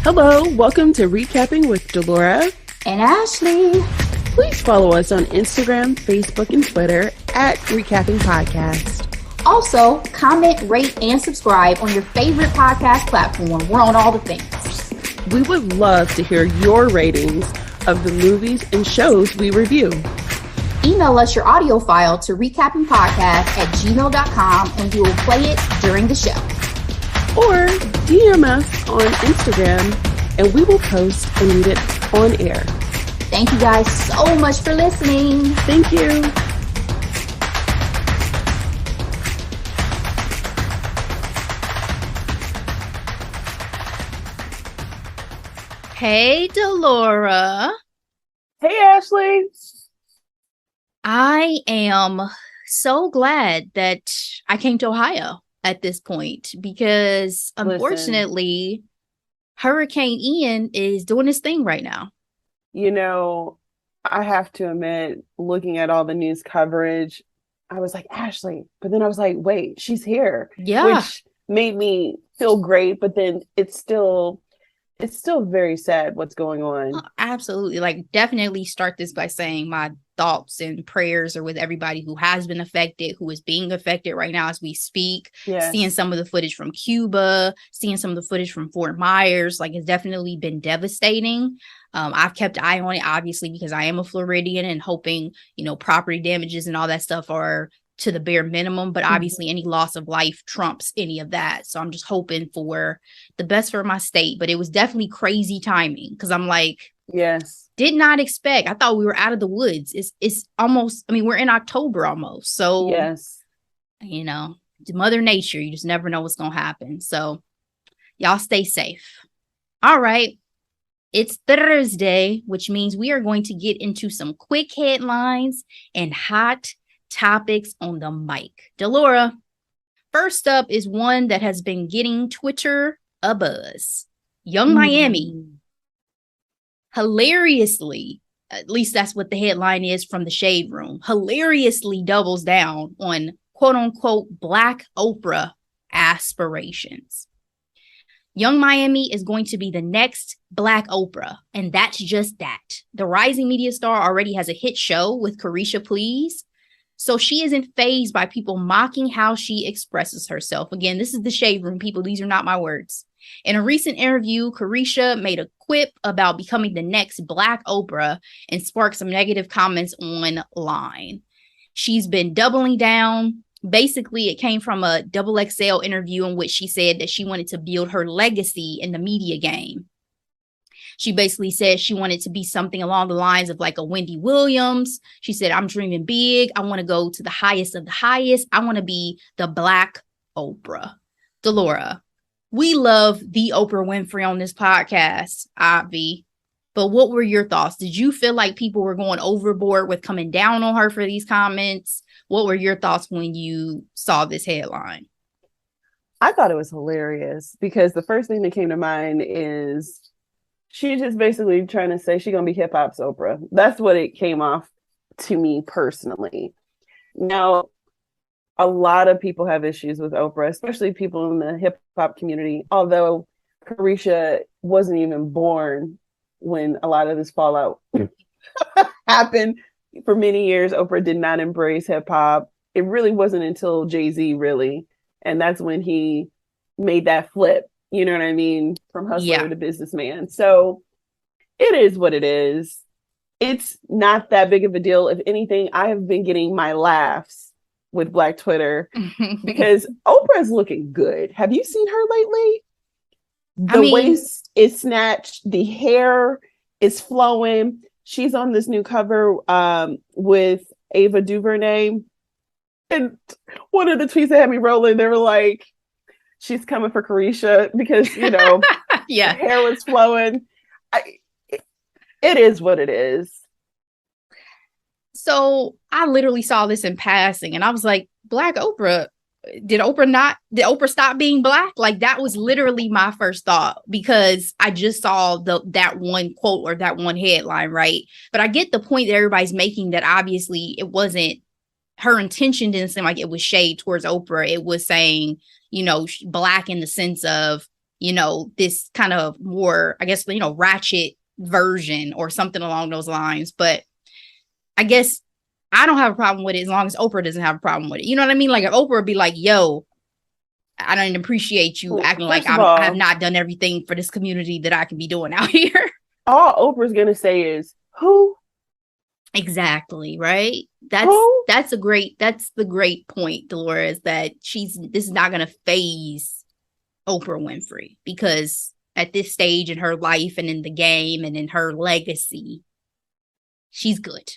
Hello, welcome to Recapping with Delora and Ashley. Please follow us on Instagram, Facebook, and Twitter at Recapping Podcast. Also, comment, rate, and subscribe on your favorite podcast platform. We're on all the things. We would love to hear your ratings of the movies and shows we review. Email us your audio file to recappingpodcast@gmail.com and we will play it during the show. Or DM us on Instagram and we will post and read it on air. Thank you guys so much for listening. Thank you. Hey, Delora. Hey, Ashley. I am so glad that I came to Ohio at this point because unfortunately, Hurricane Ian is doing his thing right now. You know, I have to admit, looking at all the news coverage, I was like, Ashley, but then I was like, wait, she's here. Yeah. Which made me feel great, but then it's still very sad what's going on. Oh, absolutely. Like, definitely start this by saying my thoughts and prayers are with everybody who has been affected, who is being affected right now as we speak. Yes. Seeing some of the footage from Cuba, seeing some of the footage from Fort Myers, like it's definitely been devastating. I've kept an eye on it, obviously, because I am a Floridian and hoping, property damages and all that stuff are to the bare minimum, but obviously any loss of life trumps any of that. So I'm just hoping for the best for my state, but it was definitely crazy timing because I'm like, yes, did not expect. I thought we were out of the woods. It's almost, we're in October almost. So, yes, Mother Nature, you just never know what's going to happen. So y'all stay safe. All right. It's Thursday, which means we are going to get into some quick headlines and hot topics on the mic. Delora, first up is one that has been getting Twitter a buzz. Young Miami hilariously, at least that's what the headline is from the Shade Room, hilariously doubles down on quote unquote Black Oprah aspirations. Young Miami is going to be the next Black Oprah, and that's just that. The rising media star already has a hit show with Carisha Please, so she isn't fazed by people mocking how she expresses herself. Again, this is the Shade Room, people. These are not my words. In a recent interview, Carisha made a quip about becoming the next Black Oprah and sparked some negative comments online. She's been doubling down. Basically, it came from a XXL interview in which she said that she wanted to build her legacy in the media game. She basically said she wanted to be something along the lines of like a Wendy Williams. She said, I'm dreaming big. I want to go to the highest of the highest. I want to be the Black Oprah. Delora, we love the Oprah Winfrey on this podcast, Avi. But what were your thoughts? Did you feel like people were going overboard with coming down on her for these comments? What were your thoughts when you saw this headline? I thought it was hilarious because the first thing that came to mind is she's just basically trying to say she's going to be hip hop's Oprah. That's what it came off to me personally. Now, a lot of people have issues with Oprah, especially people in the hip hop community, although Carisha wasn't even born when a lot of this fallout happened. For many years, Oprah did not embrace hip hop. It really wasn't until Jay-Z, really. And that's when he made that flip, you know what I mean? From hustler to businessman. So it is what it is. It's not that big of a deal. If anything, I have been getting my laughs with Black Twitter because Oprah's looking good. Have you seen her lately? The waist is snatched. The hair is flowing. She's on this new cover with Ava DuVernay. And one of the tweets that had me rolling, they were like, she's coming for Carisha because, her hair was flowing. It is what it is. So I literally saw this in passing and I was like, Black Oprah, did Oprah stop being Black? Like that was literally my first thought because I just saw that one quote or that one headline, right? But I get the point that everybody's making that obviously it wasn't, her intention didn't seem like it was shade towards Oprah. It was saying, Black in the sense of, this kind of more, I guess, ratchet version or something along those lines. But I guess I don't have a problem with it as long as Oprah doesn't have a problem with it. You know what I mean? Like if Oprah would be like, yo, I don't appreciate you acting like I have not done everything for this community that I can be doing out here. All Oprah's going to say is, who? Exactly, right? That's the great point, Dolores, that this is not going to phase Oprah Winfrey, because at this stage in her life and in the game and in her legacy, she's good.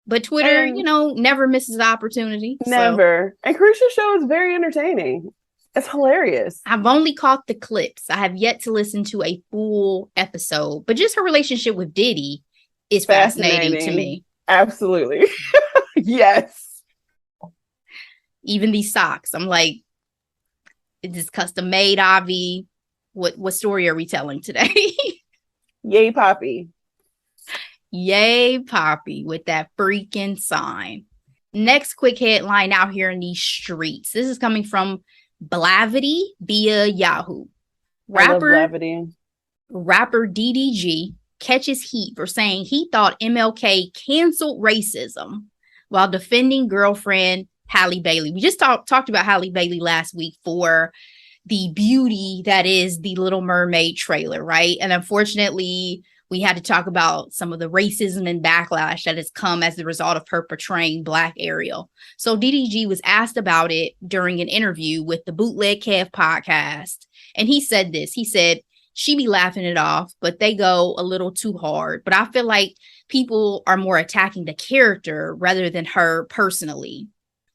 But Twitter, never misses the opportunity. Never. So. And Carisha's show is very entertaining. It's hilarious. I've only caught the clips. I have yet to listen to a full episode, but just her relationship with Diddy is fascinating to me. Absolutely. Yes. Even these socks. I'm like, is this custom made, Avi? What story are we telling today? Yay, Poppy. Yay, Poppy, with that freaking sign. Next quick headline out here in these streets. This is coming from Blavity via Yahoo. Rapper DDG catches heat for saying he thought MLK canceled racism while defending girlfriend Halle Bailey. We just talked about Halle Bailey last week for the beauty that is the Little Mermaid trailer, right? And unfortunately, we had to talk about some of the racism and backlash that has come as the result of her portraying Black Ariel. So DDG was asked about it during an interview with the Bootleg Kev podcast. And he said this. He said, she be laughing it off, but they go a little too hard. But I feel like people are more attacking the character rather than her personally.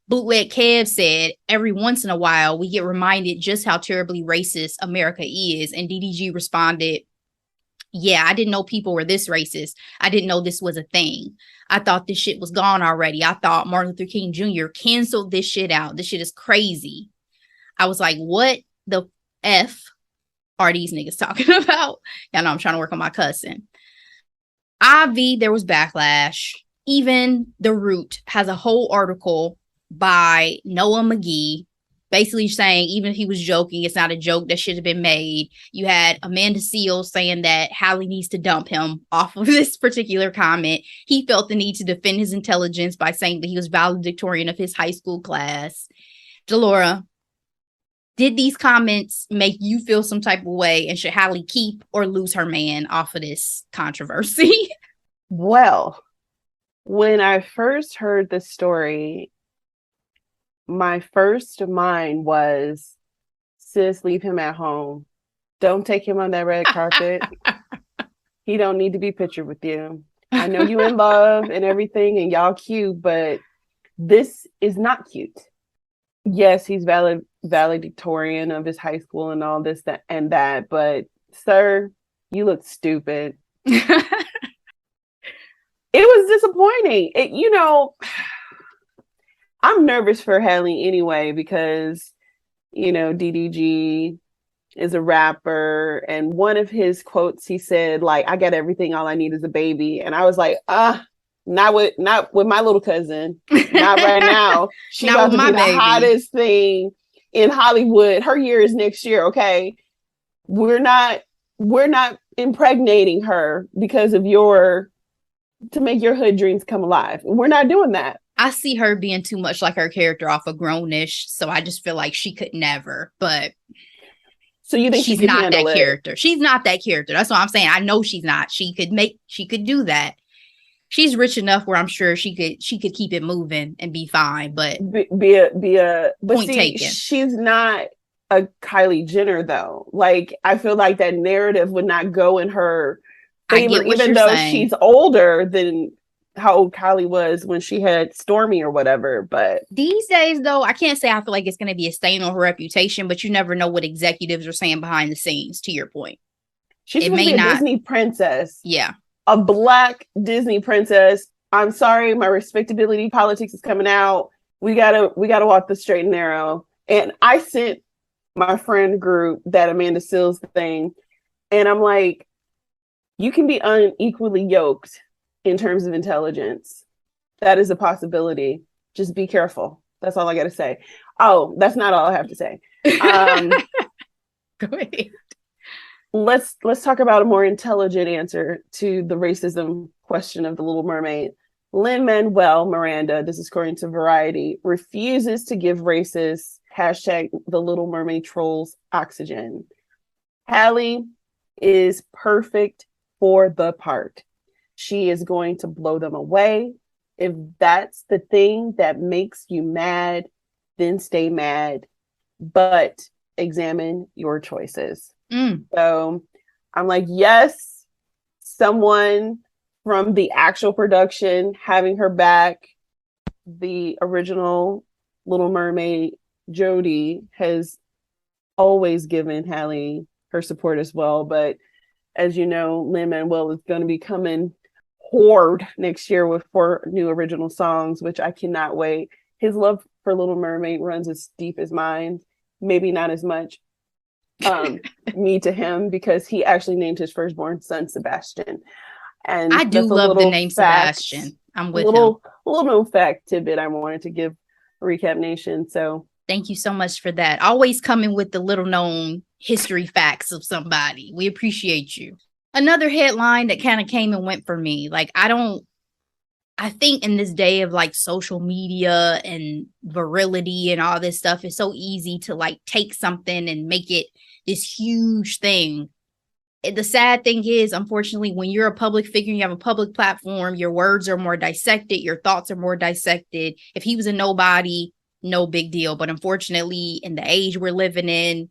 Bootleg Kev said, every once in a while, we get reminded just how terribly racist America is. And DDG responded, yeah, I didn't know people were this racist. I didn't know this was a thing. I thought this shit was gone already. I thought Martin Luther King Jr. canceled this shit out. This shit is crazy. I was like, what the F are these niggas talking about? Y'all know I'm trying to work on my cussing. There was backlash. Even The Root has a whole article by Noah McGee basically saying even if he was joking, it's not a joke that should have been made. You had Amanda Seales saying that Halle needs to dump him off of this particular comment. He felt the need to defend his intelligence by saying that he was valedictorian of his high school class. Delora, did these comments make you feel some type of way? And should Halle keep or lose her man off of this controversy? Well, when I first heard the story, my first mind was, sis, leave him at home. Don't take him on that red carpet. He don't need to be pictured with you. I know you in love and everything and y'all cute, but this is not cute. Yes, he's valedictorian of his high school and all this, that, and that, but sir, you look stupid. It was disappointing. I'm nervous for Halle anyway because, DDG is a rapper. And one of his quotes, he said, like, I got everything. All I need is a baby. And I was like, not with my little cousin. Not right now. She's about to be the hottest thing in Hollywood. Her year is next year. Okay. We're not impregnating her because of to make your hood dreams come alive. We're not doing that. I see her being too much like her character off of Grownish, so I just feel like she could never. But so you think she's not that character? She's not that character. That's what I'm saying. I know she's not. She could do that. She's rich enough where I'm sure she could keep it moving and be fine. But point taken. She's not a Kylie Jenner though. Like I feel like that narrative would not go in her favor, even though she's older than how old Kylie was when she had Stormy or whatever. But these days, though, I can't say I feel like it's going to be a stain on her reputation, but you never know what executives are saying behind the scenes, to your point. She's supposed to be a Disney princess. Yeah. A Black Disney princess. I'm sorry, my respectability politics is coming out. We gotta walk the straight and narrow. And I sent my friend group that Amanda Seales thing, and I'm like, you can be unequally yoked in terms of intelligence. That is a possibility. Just be careful. That's all I got to say. Oh, that's not all I have to say. Go ahead. Let's talk about a more intelligent answer to the racism question of The Little Mermaid. Lin-Manuel Miranda, this is according to Variety, refuses to give racist hashtag The Little Mermaid trolls oxygen. Halle is perfect for the part. She is going to blow them away. If that's the thing that makes you mad, then stay mad, but examine your choices. So I'm like, yes, someone from the actual production having her back. The original Little Mermaid, Jodie, has always given Halle her support as well. But as you know, Lin-Manuel is going to be coming horde next year with 4 new original songs, which I cannot wait. His love for Little Mermaid runs as deep as mine. Maybe not as much me to him, because he actually named his firstborn son Sebastian. And I do love the name fact, Sebastian. I'm with him. A little known fact tidbit I wanted to give Recap Nation. So thank you so much for that. Always coming with the little known history facts of somebody. We appreciate you. Another headline that kind of came and went for me. Like, I think in this day of like social media and virility and all this stuff, it's so easy to like take something and make it this huge thing. The sad thing is, unfortunately, when you're a public figure, you have a public platform, your words are more dissected, your thoughts are more dissected. If he was a nobody, no big deal. But unfortunately, in the age we're living in,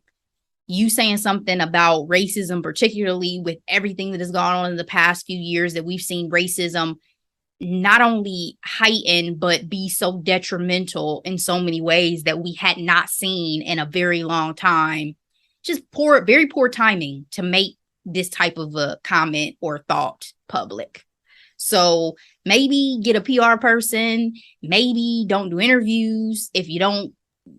you saying something about racism, particularly with everything that has gone on in the past few years, that we've seen racism not only heighten, but be so detrimental in so many ways that we had not seen in a very long time. Just very poor timing to make this type of a comment or thought public. So maybe get a PR person, maybe don't do interviews if you don't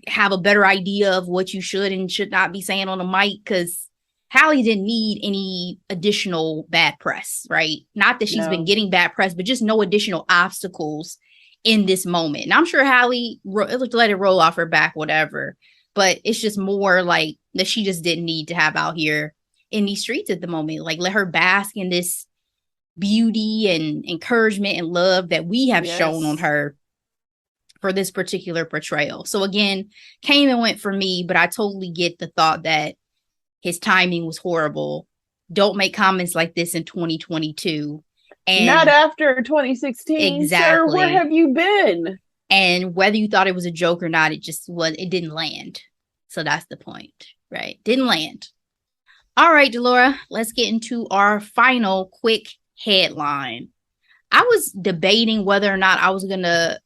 have a better idea of what you should and should not be saying on the mic, because Halle didn't need any additional bad press, right? Not that she's been getting bad press, but just no additional obstacles in this moment. And I'm sure Halle let it roll off her back, whatever. But it's just more like that she just didn't need to have out here in these streets at the moment. Like, let her bask in this beauty and encouragement and love that we have shown on her for this particular portrayal. So again, came and went for me, but I totally get the thought that his timing was horrible. Don't make comments like this in 2022. And not after 2016. Exactly. Sir, where have you been? And whether you thought it was a joke or not, it didn't land. So that's the point, right? Didn't land. All right, Delora, let's get into our final quick headline. I was debating whether or not I was going to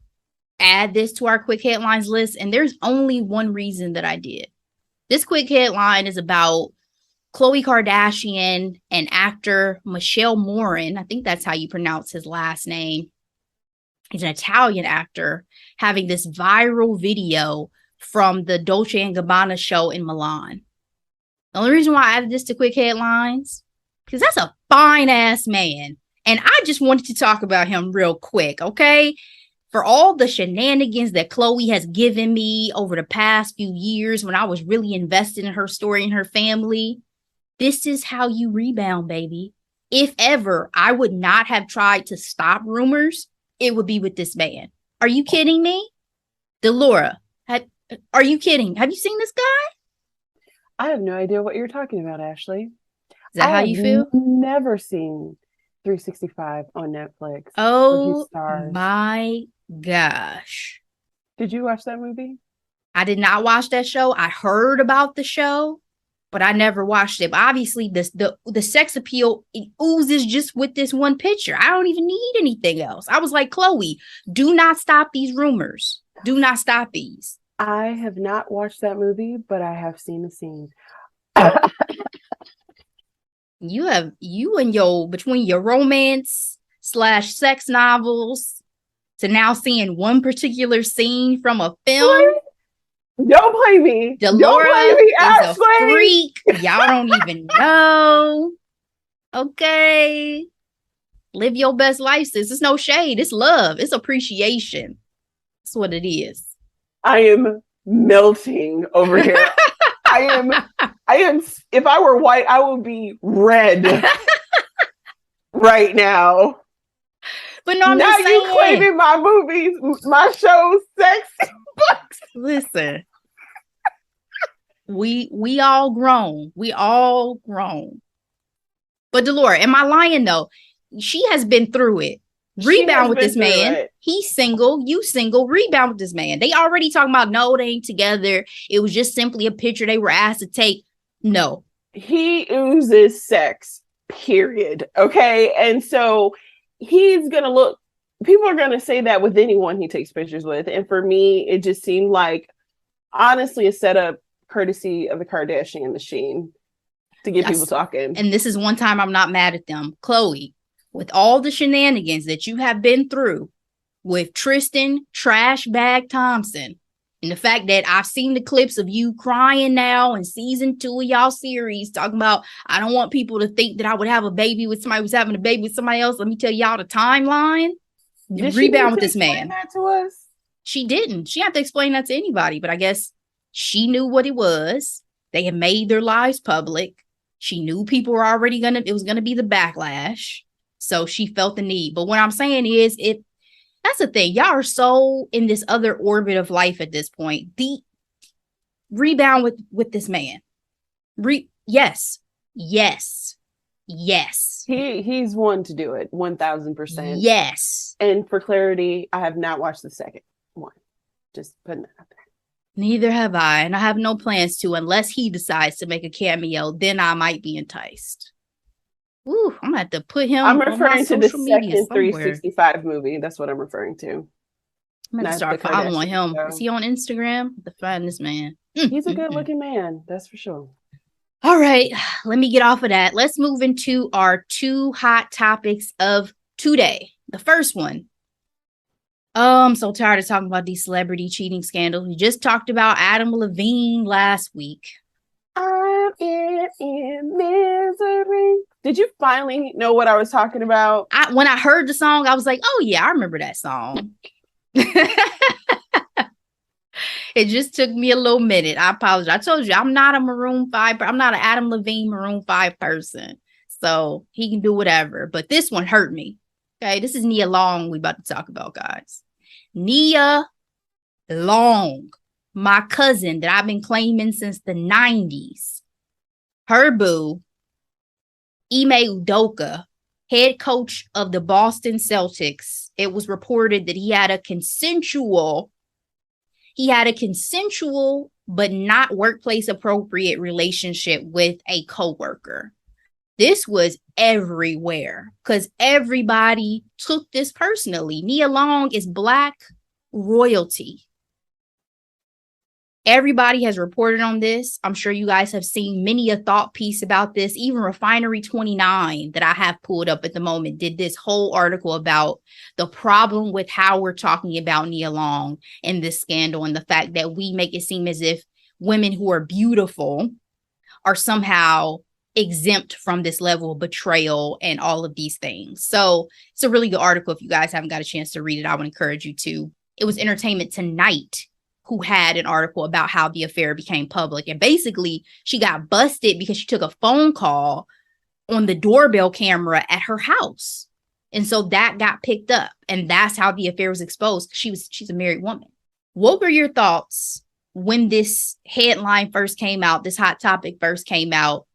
add this to our quick headlines list, and there's only one reason that I did. This quick headline is about Khloe Kardashian and actor Michele Morrone. I think that's how you pronounce his last name. He's an Italian actor, having this viral video from the Dolce & Gabbana show in Milan. The only reason why I added this to quick headlines, because that's a fine ass man. And I just wanted to talk about him real quick, okay? For all the shenanigans that Khloe has given me over the past few years when I was really invested in her story and her family, this is how you rebound, baby. If ever I would not have tried to stop rumors, it would be with this man. Are you kidding me? Delora, are you kidding? Have you seen this guy? I have no idea what you're talking about, Ashley. Is that how you feel? Never seen 365 on Netflix. Oh my gosh. Did you watch that movie? I did not watch that show. I heard about the show, but I never watched it. But obviously, the sex appeal, it oozes just with this one picture. I don't even need anything else. I was like, Khloe, do not stop these rumors. Do not stop these. I have not watched that movie, but I have seen the scene. You and between your romance / sex novels to now seeing one particular scene from a film. Don't play me. Delora don't play me, is a freak. Y'all don't even know. Okay. Live your best life, sis. It's no shade. It's love. It's appreciation. That's what it is. I am melting over here. I am, if I were white, I would be red right now. But no, I'm now just saying. You claiming my movies, my shows, sex books. Listen, we all grown. We all grown. But Delora, am I lying though? She has been through it. Rebound with this man. He's single. You single. Rebound with this man. They already talking about no, they ain't together. It was just simply a picture they were asked to take. No. He oozes sex, period. Okay. And so he's going to look, people are going to say that with anyone he takes pictures with. And for me, it just seemed like, honestly, a setup courtesy of the Kardashian machine to get people talking. And this is one time I'm not mad at them. Khloe, with all the shenanigans that you have been through with Tristan Trash Bag Thompson, and the fact that I've seen the clips of you crying now in season 2 of y'all series, talking about, I don't want people to think that I would have a baby with somebody who's having a baby with somebody else. Let me tell y'all the timeline. Did Rebound with this man. That to us? She didn't. She had to explain that to anybody, but I guess she knew what it was. They had made their lives public. She knew people were already it was gonna be the backlash. So she felt the need. But what I'm saying is, that's the thing. Y'all are so in this other orbit of life at this point. The rebound with this man. Yes. He's one to do it. 1,000%. Yes. And for clarity, I have not watched the second one. Just putting that out there. Neither have I, and I have no plans to unless he decides to make a cameo. Then I might be enticed. Ooh, I'm gonna have to put him. I'm referring to the second 365 movie. That's what I'm referring to. I'm gonna start following him. Is he on Instagram? To find this man. He's a good-looking man, that's for sure. All right, let me get off of that. Let's move into our 2 hot topics of today. The first one. I'm so tired of talking about these celebrity cheating scandals. We just talked about Adam Levine last week. I'm in misery. Did you finally know what I was talking about? When I heard the song, I was like, oh yeah, I remember that song. It just took me a little minute. I apologize. I told you, I'm not a Maroon 5. I'm not an Adam Levine Maroon 5 person. So he can do whatever. But this one hurt me. Okay, this is Nia Long we about to talk about, guys. Nia Long, my cousin that I've been claiming since the 90s. Her boo, Ime Udoka, head coach of the Boston Celtics. It was reported that he had a consensual but not workplace appropriate relationship with a coworker. This was everywhere because everybody took this personally. Nia Long is Black royalty. Everybody has reported on this. I'm sure you guys have seen many a thought piece about this. Even Refinery 29 that I have pulled up at the moment did this whole article about the problem with how we're talking about Nia Long and this scandal and the fact that we make it seem as if women who are beautiful are somehow exempt from this level of betrayal and all of these things. So it's a really good article. If you guys haven't got a chance to read it, I would encourage you to. It was Entertainment Tonight who had an article about how the affair became public. And basically, she got busted because she took a phone call on the doorbell camera at her house. And so that got picked up. And that's how the affair was exposed. She's a married woman. What were your thoughts when this headline first came out, this hot topic first came out?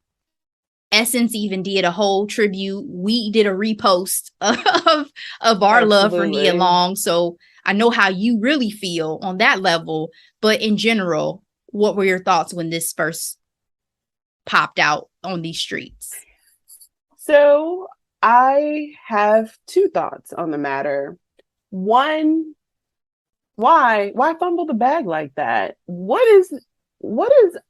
Essence even did a whole tribute. We did a repost of our love for Nia Long. So I know how you really feel on that level. But in general, what were your thoughts when this first popped out on these streets? So I have 2 thoughts on the matter. One, why fumble the bag like that? What is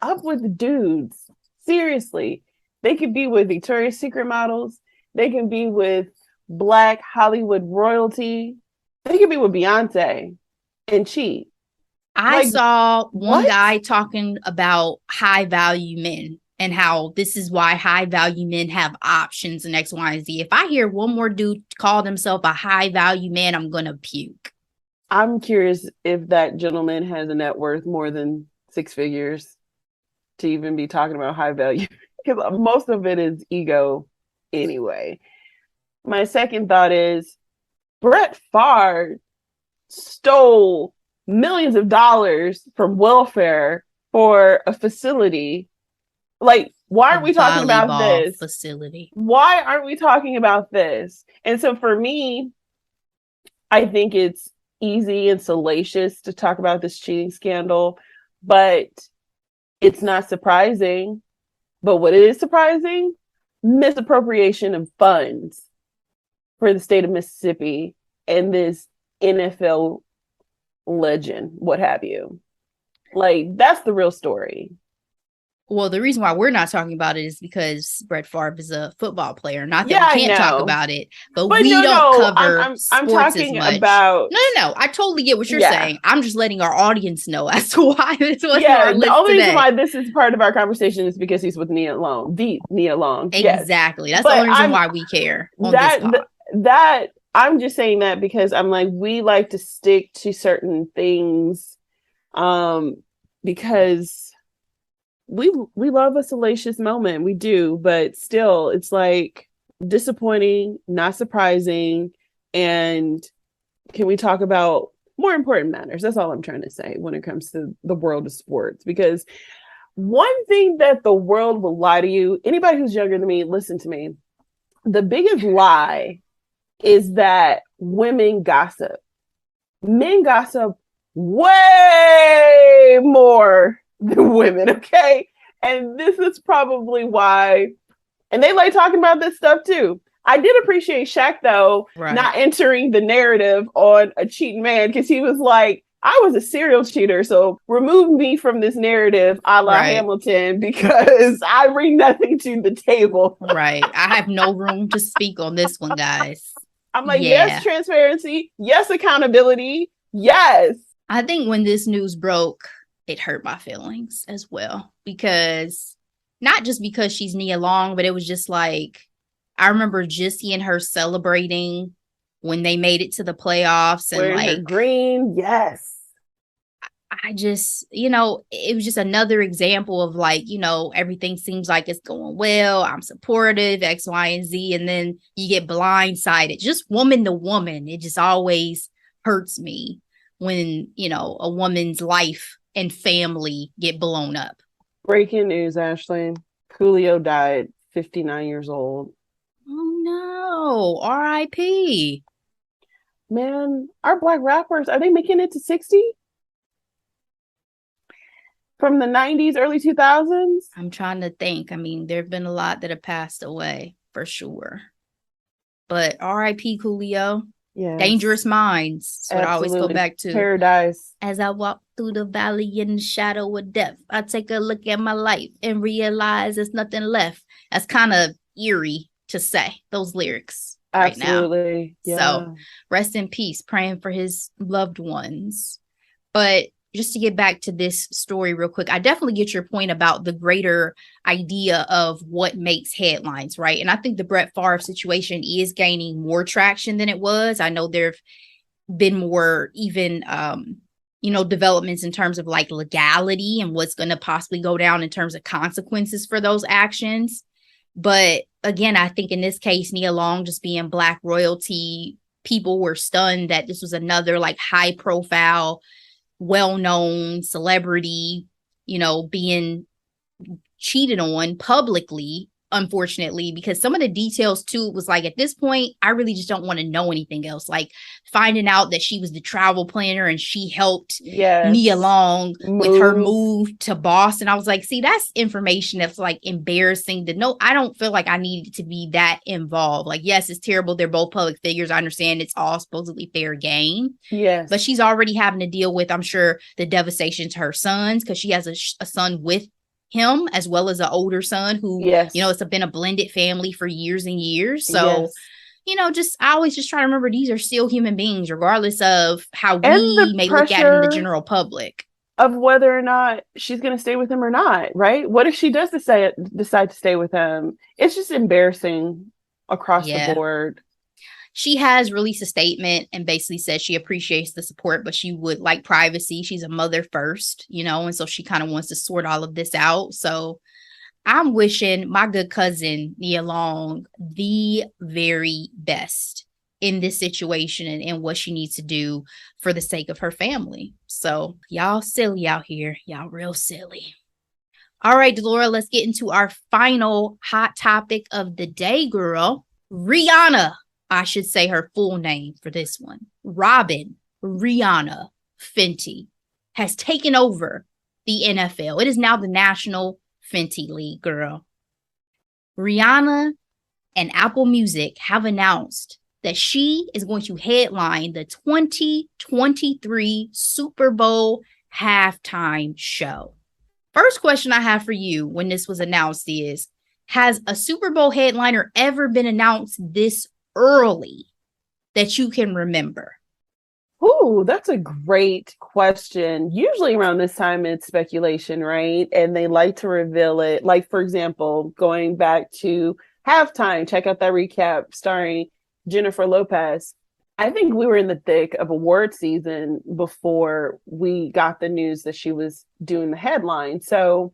up with dudes? Seriously. They could be with Victoria's Secret models. They can be with Black Hollywood royalty. They could be with Beyonce and cheat. I saw one guy talking about high value men and how this is why high value men have options and X, Y, and Z. If I hear one more dude call himself a high value man, I'm going to puke. I'm curious if that gentleman has a net worth more than 6 figures. to even be talking about high value because most of it is ego anyway. My second thought is Brett Favre stole millions of dollars from welfare for a facility. Like, why aren't we talking about this facility? Why aren't we talking about this? And so for me, I think it's easy and salacious to talk about this cheating scandal, but it's not surprising. But what is surprising? Misappropriation of funds for the state of Mississippi and this NFL legend, what have you. Like, that's the real story. Well, the reason why we're not talking about it is because Brett Favre is a football player. Not that we can't talk about it, but we don't cover I'm sports talking as much. About no. I totally get what you're saying. I'm just letting our audience know as to why this was on our list the only today. reason why this is part of our conversation is because he's with Nia Long, the Nia Long. Exactly. Yes. That's the only reason why we care on this pod. That I'm just saying that because I'm like, we like to stick to certain things, because we love a salacious moment. We do, but still, it's like disappointing, not surprising. And can we talk about more important matters? That's all I'm trying to say when it comes to the world of sports. Because one thing that the world will lie to you, anybody who's younger than me, listen to me. The biggest lie is that women gossip. Men gossip way more than women, okay? And this is probably why, and they like talking about this stuff too. I did appreciate Shaq, though, not entering the narrative on a cheating man, because he was like, I was a serial cheater, so remove me from this narrative a la Hamilton, because I bring nothing to the table. Right. I have no room to speak on this one, guys. I'm like, yes, transparency. Yes, accountability. Yes. I think when this news broke, it hurt my feelings as well, because not just because she's Nia Long, but it was just like, I remember just seeing her celebrating when they made it to the playoffs and wearing her green. Yes. I just, it was just another example of like, everything seems like it's going well. I'm supportive, X, Y, and Z. And then you get blindsided, just woman to woman. It just always hurts me when, a woman's life and family get blown up. Breaking news, Ashley. Coolio died 59 years old. Oh no, R.I.P. Man, our Black rappers, are they making it to 60? From the 90s, early 2000s? I'm trying to think. I mean, there have been a lot that have passed away, for sure. But R.I.P. Coolio. Yes. Dangerous Minds. That's what I always go back to. Paradise. As I walk through the valley in the shadow of death, I take a look at my life and realize there's nothing left. That's kind of eerie to say, those lyrics right now. Yeah. So rest in peace, praying for his loved ones. But just to get back to this story real quick, I definitely get your point about the greater idea of what makes headlines, right? And I think the Brett Favre situation is gaining more traction than it was. I know there have been more even, developments in terms of like legality and what's going to possibly go down in terms of consequences for those actions. But again, I think in this case, Nia Long just being Black royalty, people were stunned that this was another like high profile, well-known celebrity, being cheated on publicly, unfortunately, because some of the details too was like, at this point, I really just don't want to know anything else. Like finding out that she was the travel planner and she helped Nia Long with her move to Boston. I was like, see, that's information that's like embarrassing to know. I don't feel like I needed to be that involved. Like, yes, it's terrible. They're both public figures. I understand it's all supposedly fair game. Yes. But she's already having to deal with, I'm sure, the devastation to her sons, because she has a son with him as well as an older son who, it's been a blended family for years and years. So, I always just try to remember these are still human beings, regardless of how we may look at it in the general public. Of whether or not she's going to stay with him or not, right? What if she does decide to stay with him? It's just embarrassing across the board. she has released a statement and basically said she appreciates the support, but she would like privacy. She's a mother first, you know, and so she kind of wants to sort all of this out. So I'm wishing my good cousin Nia Long the very best in this situation and what she needs to do for the sake of her family. So y'all silly out here. Y'all real silly. All right, Delora, let's get into our final hot topic of the day, girl. Rihanna, I should say her full name for this one. Robin Rihanna Fenty has taken over the NFL. It is now the National Fenty League, girl. Rihanna and Apple Music have announced that she is going to headline the 2023 Super Bowl halftime show. First question I have for you when this was announced is, has a Super Bowl headliner ever been announced this early that you can remember? Ooh, that's a great question. Usually around this time, it's speculation, right? And they like to reveal it. Like, for example, going back to halftime, check out that recap starring Jennifer Lopez. I think we were in the thick of award season before we got the news that she was doing the headline. So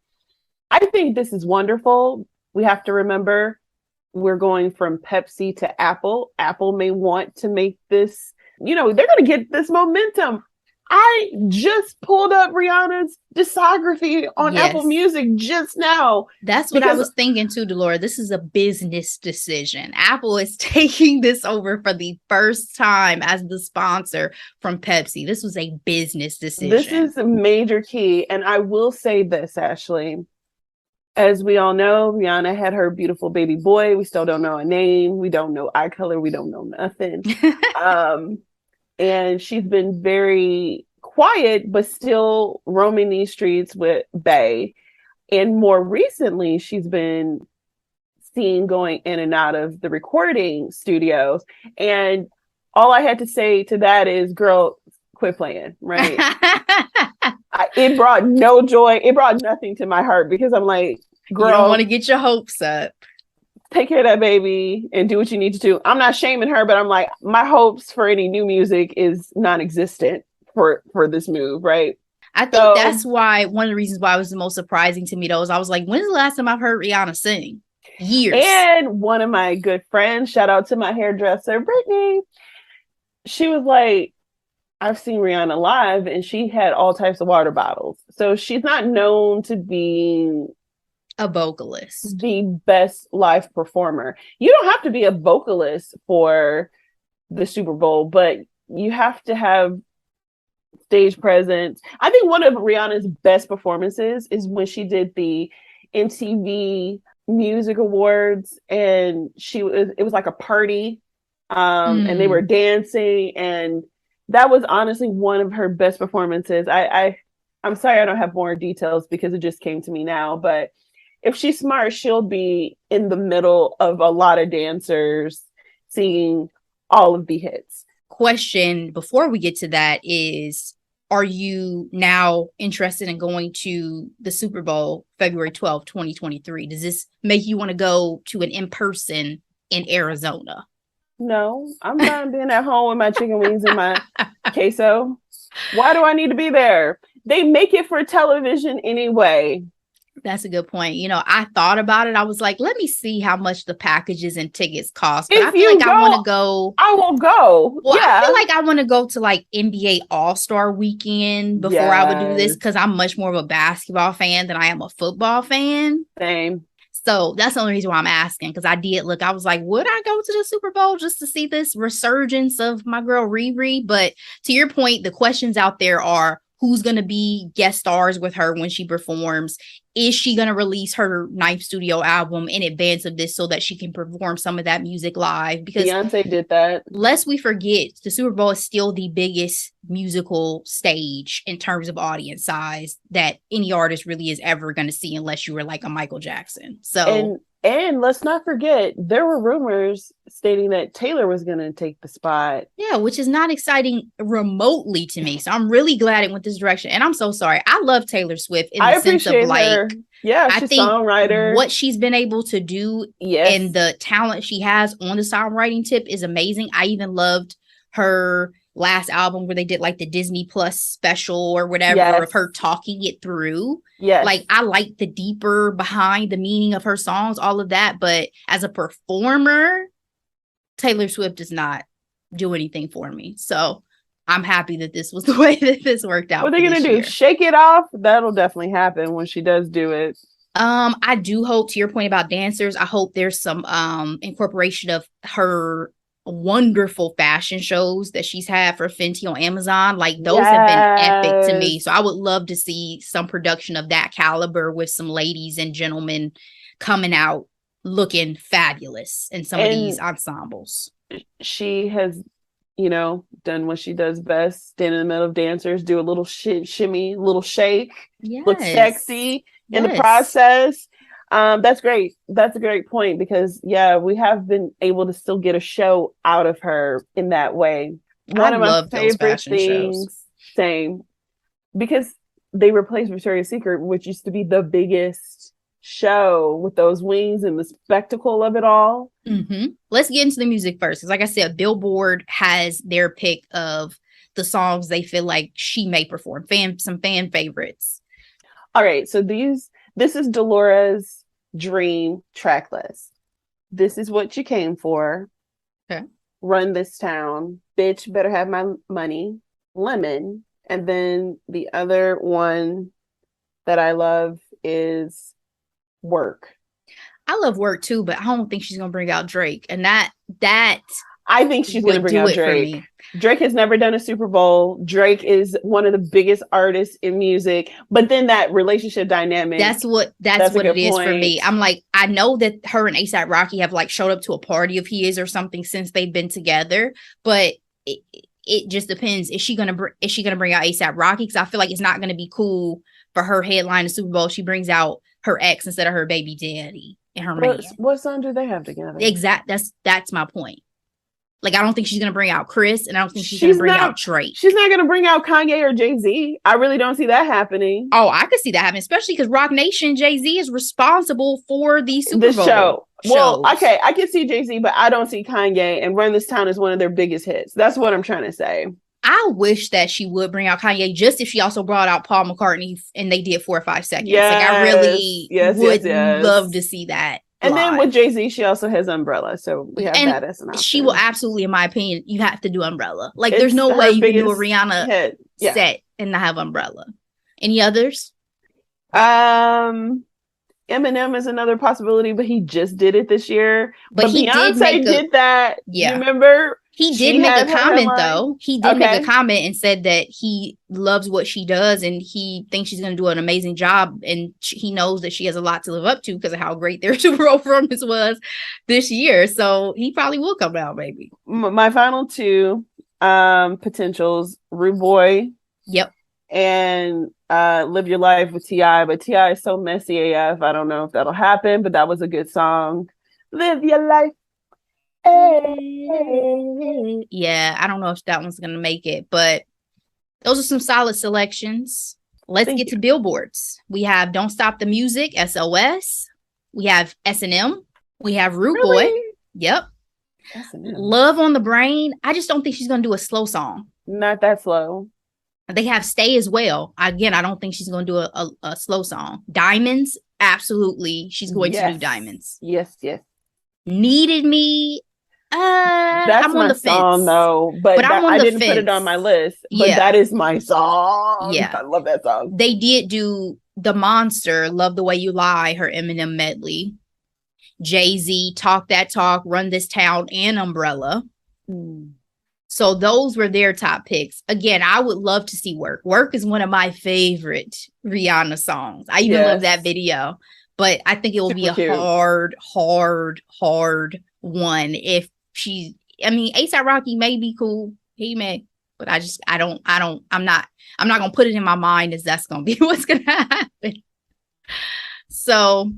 I think this is wonderful. We have to remember we're going from Pepsi to Apple. Apple may want to make this, they're going to get this momentum. I just pulled up Rihanna's discography on Apple Music just now. That's what I was thinking too, Delora. This is a business decision. Apple is taking this over for the first time as the sponsor from Pepsi. This was a business decision. This is a major key. And I will say this, Ashley. As we all know, Rihanna had her beautiful baby boy. We still don't know a name. We don't know eye color. We don't know nothing. And she's been very quiet, but still roaming these streets with Bae. And more recently, she's been seen going in and out of the recording studios. And all I had to say to that is, girl, quit playing, right? It brought no joy. It brought nothing to my heart because I'm like, girl, you don't want to get your hopes up. Take care of that baby and do what you need to do. I'm not shaming her, but I'm like, my hopes for any new music is non-existent for this move, right? I think that's why one of the reasons why it was the most surprising to me though is I was like, when's the last time I've heard Rihanna sing? Years. And one of my good friends, shout out to my hairdresser, Brittany, she was like, I've seen Rihanna live and she had all types of water bottles. So she's not known to be a vocalist, the best live performer. You don't have to be a vocalist for the Super Bowl, but you have to have stage presence. I think one of Rihanna's best performances is when she did the MTV Music Awards, and it was like a party, and they were dancing, and that was honestly one of her best performances. I'm sorry I don't have more details because it just came to me now, but if she's smart, she'll be in the middle of a lot of dancers singing all of the hits. Question before we get to that is, are you now interested in going to the Super Bowl February 12th, 2023? Does this make you want to go to an in-person in Arizona? No, I'm not being at home with my chicken wings and my queso. Why do I need to be there? They make it for television anyway. That's a good point. I thought about it. I was like, let me see how much the packages and tickets cost. But I feel like I want to go. I will go. Well, yeah. I feel like I want to go to like NBA All-Star Weekend before I would do this because I'm much more of a basketball fan than I am a football fan. Same. So that's the only reason why I'm asking, because I did look. I was like, would I go to the Super Bowl just to see this resurgence of my girl Riri? But to your point, the questions out there are, who's going to be guest stars with her when she performs? Is she going to release her ninth studio album in advance of this so that she can perform some of that music live? Because Beyonce did that. Lest we forget, the Super Bowl is still the biggest musical stage in terms of audience size that any artist really is ever going to see, unless you were like a Michael Jackson. So And let's not forget, there were rumors stating that Taylor was going to take the spot. Yeah, which is not exciting remotely to me. So I'm really glad it went this direction. And I'm so sorry. I love Taylor Swift in the sense of like, her. Yeah, I she's think songwriter. what she's been able to do and the talent she has on the songwriting tip is amazing. I even loved her last album where they did like the Disney Plus special or whatever of her talking it through. Yes. Like I like the deeper behind the meaning of her songs, all of that. But as a performer, Taylor Swift does not do anything for me. So I'm happy that this was the way that this worked out. What are they going to do? Shake it off? That'll definitely happen when she does do it. I do hope, to your point about dancers, I hope there's some incorporation of her wonderful fashion shows that she's had for Fenty on Amazon. Like those have been epic to me. So I would love to see some production of that caliber with some ladies and gentlemen coming out looking fabulous in some of these ensembles. She has, you know, done what she does best, stand in the middle of dancers, do a little shimmy, little shake, look sexy in the process. That's great. That's a great point because we have been able to still get a show out of her in that way. One of my favorite things, same, because they replaced Victoria's Secret, which used to be the biggest show with those wings and the spectacle of it all. Mm-hmm. Let's get into the music first. Because like I said, Billboard has their pick of the songs they feel like she may perform, some fan favorites. All right, so this is Delora's dream track list. This is what you came for. Okay. Run This Town, Bitch Better Have My Money, Lemon, and then the other one that I love is Work. I love Work too, but I don't think she's gonna bring out Drake, and that I think she's gonna bring out Drake. Drake has never done a Super Bowl. Drake is one of the biggest artists in music, but then that relationship dynamic. That's what it is for me. I'm like, I know that her and A$AP Rocky have like showed up to a party of his or something since they've been together, but it just depends. Is she gonna bring out A$AP Rocky? Because I feel like it's not gonna be cool for her headline the Super Bowl. She brings out her ex instead of her baby daddy and her man. What song do they have together? That's my point. Like, I don't think she's going to bring out Chris, and I don't think she's going to bring out Drake. She's not going to bring out Kanye or Jay-Z. I really don't see that happening. Oh, I could see that happening, especially because Rock Nation, Jay-Z is responsible for the Super Bowl show. Well, okay, I can see Jay-Z, but I don't see Kanye, and Run This Town is one of their biggest hits. That's what I'm trying to say. I wish that she would bring out Kanye, just if she also brought out Paul McCartney and they did 4 or 5 seconds. Like, I really would love to see that. And then with Jay-Z, she also has Umbrella. So we have that as an option. She will absolutely, in my opinion, you have to do Umbrella. Like, there's no way you can do a Rihanna set and not have Umbrella. Any others? Eminem is another possibility, but he just did it this year. But Beyonce did that. Yeah. You remember? He did make a comment, though. He did make a comment and said that he loves what she does and he thinks she's going to do an amazing job. And he knows that she has a lot to live up to because of how great their Super Bowl performance was this year. So he probably will come out, maybe. My final two potentials, Rude Boy. Yep. And Live Your Life with T.I. But T.I. is so messy AF. I don't know if that'll happen, but that was a good song. Live Your Life. Yeah, I don't know if that one's gonna make it, but those are some solid selections. Let's get to billboards. We have Don't Stop the Music, SOS. We have S&M. We have Rude Boy. Yep. S&M. Love on the Brain. I just don't think she's gonna do a slow song. Not that slow. They have Stay as well. Again, I don't think she's gonna do a slow song. Diamonds, absolutely, she's going to do Diamonds. Yes. Needed Me. That's I'm on the song, fence. Though, but I didn't put it on my list. But that is my song. Yeah, I love that song. They did do The Monster, Love the Way You Lie, her Eminem medley. Jay-Z, Talk That Talk, Run This Town, and Umbrella. So those were their top picks. Again, I would love to see Work. Work is one of my favorite Rihanna songs. I even love that video. But I think it will be a hard one if A$AP Rocky may be cool. He may, but I'm not gonna put it in my mind as that's gonna be what's gonna happen. So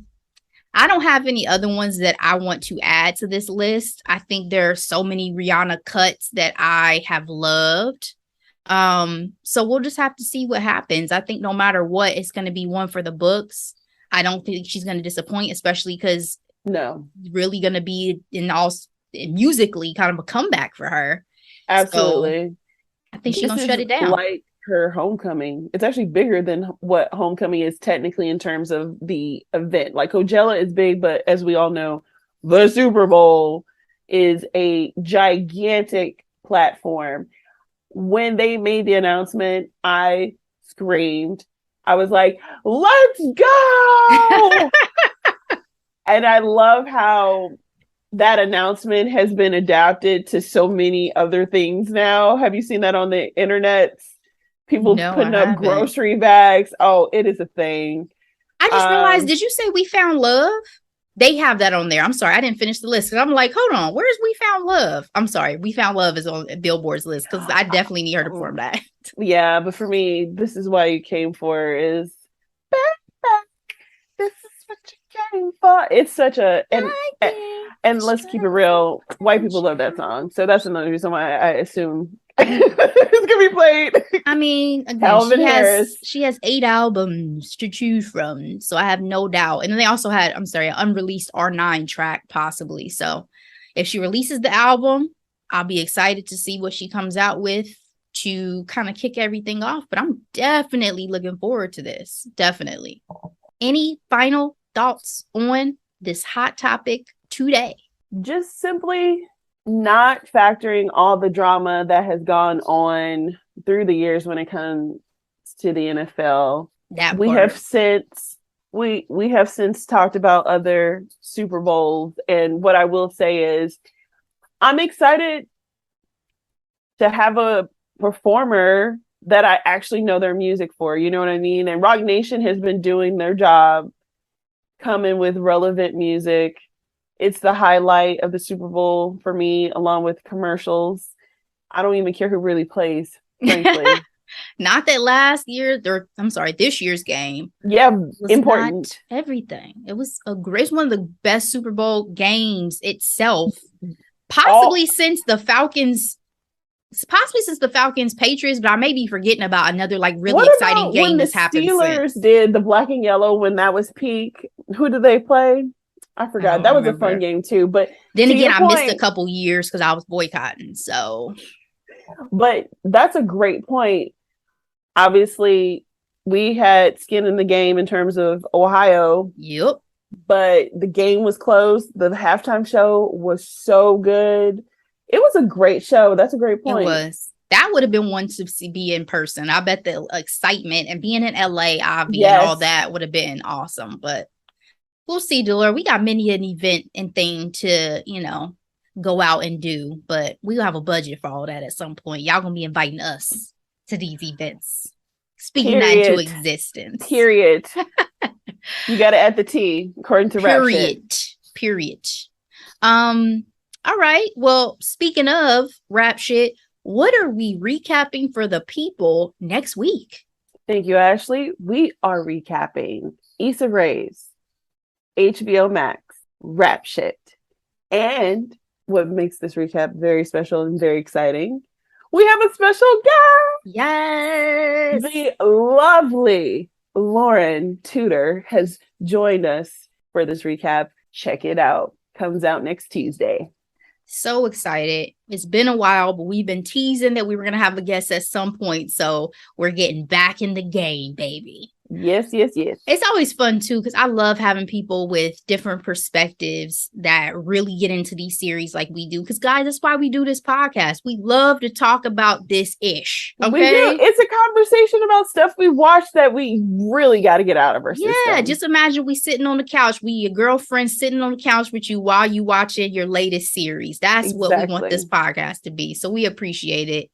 I don't have any other ones that I want to add to this list. I think there are so many Rihanna cuts that I have loved. So we'll just have to see what happens. I think no matter what, it's going to be one for the books. I don't think she's going to disappoint, especially because really going to be musically kind of a comeback for her. Absolutely. So I think she's going to shut it down. Like her homecoming. It's actually bigger than what homecoming is technically in terms of the event. Like Coachella is big, but as we all know, the Super Bowl is a gigantic platform. When they made the announcement, I screamed. I was like, let's go! And I love how that announcement has been adapted to so many other things now. Have you seen that on the internet? People putting up grocery bags. Oh, it is a thing. I just realized, did you say We Found Love? They have that on there. I'm sorry, I didn't finish the list. I'm like, hold on, where's We Found Love? I'm sorry, We Found Love is on Billboard's list because I definitely need her to perform that. Yeah, but for me, This Is Why You Came For is back. This is what you came for. It's such a and let's keep it real. White people love that song, so that's another reason why I assume it's gonna be played. I mean, again, she has 8 albums to choose from, so I have no doubt. And then they also had, an unreleased R9 track possibly. So if she releases the album, I'll be excited to see what she comes out with to kind of kick everything off. But I'm definitely looking forward to this. Definitely. Any final thoughts on this hot topic today? Just simply not factoring all the drama that has gone on through the years when it comes to the NFL. We have since talked about other Super Bowls, and what I will say is I'm excited to have a performer that I actually know their music for, you know what I mean? And Rock Nation has been doing their job, coming with relevant music. It's the highlight of the Super Bowl for me, along with commercials. I don't even care who really plays, frankly. Not that this year's game. Yeah, important. Everything. It was it's one of the best Super Bowl games itself. Possibly since the Falcons Patriots, but I may be forgetting about another really exciting game that's happened. Steelers did the black and yellow when that was peak. Who did they play? I forgot. That was a fun game too. But then again, I missed a couple years because I was boycotting. So, but that's a great point. Obviously, we had skin in the game in terms of Ohio. Yep. But the game was closed. The halftime show was so good. It was a great show. That's a great point. It was. That would have been one to be in person. I bet the excitement and being in LA, and all that would have been awesome. But we'll see, Delora. We got many an event and thing to, go out and do, but we'll have a budget for all that at some point. Y'all gonna be inviting us to these events. Speaking that into existence. Period. You got to add the T, according to Rap Shit. Period. All right. Well, speaking of Rap Shit, what are we recapping for the people next week? Thank you, Ashley. We are recapping Issa Rae's HBOMax Rap Shit. And what makes this recap very special and very exciting, we have a special guest. Yes. The lovely Lauren Tudor has joined us for this recap. Check it out. Comes out next Tuesday. So excited. It's been a while, but we've been teasing that we were going to have a guest at some point. So we're getting back in the game, baby. Yes. It's always fun, too, because I love having people with different perspectives that really get into these series like we do. Because, guys, that's why we do this podcast. We love to talk about this ish. Okay? We do. It's a conversation about stuff we watch that we really got to get out of our system. Yeah, just imagine we sitting on the couch. Your girlfriend sitting on the couch with you while you watching your latest series. That's what we want this podcast to be. So we appreciate it.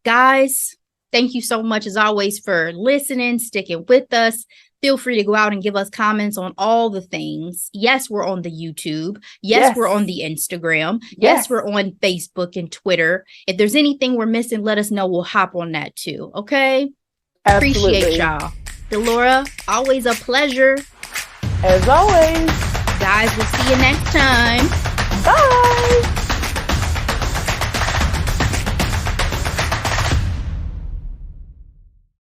Guys, thank you so much, as always, for listening, sticking with us. Feel free to go out and give us comments on all the things. Yes, we're on the YouTube. Yes, we're on the Instagram. Yes, we're on Facebook and Twitter. If there's anything we're missing, let us know. We'll hop on that too. Okay? Absolutely. Appreciate y'all. Delora, always a pleasure. As always. Guys, we'll see you next time. Bye.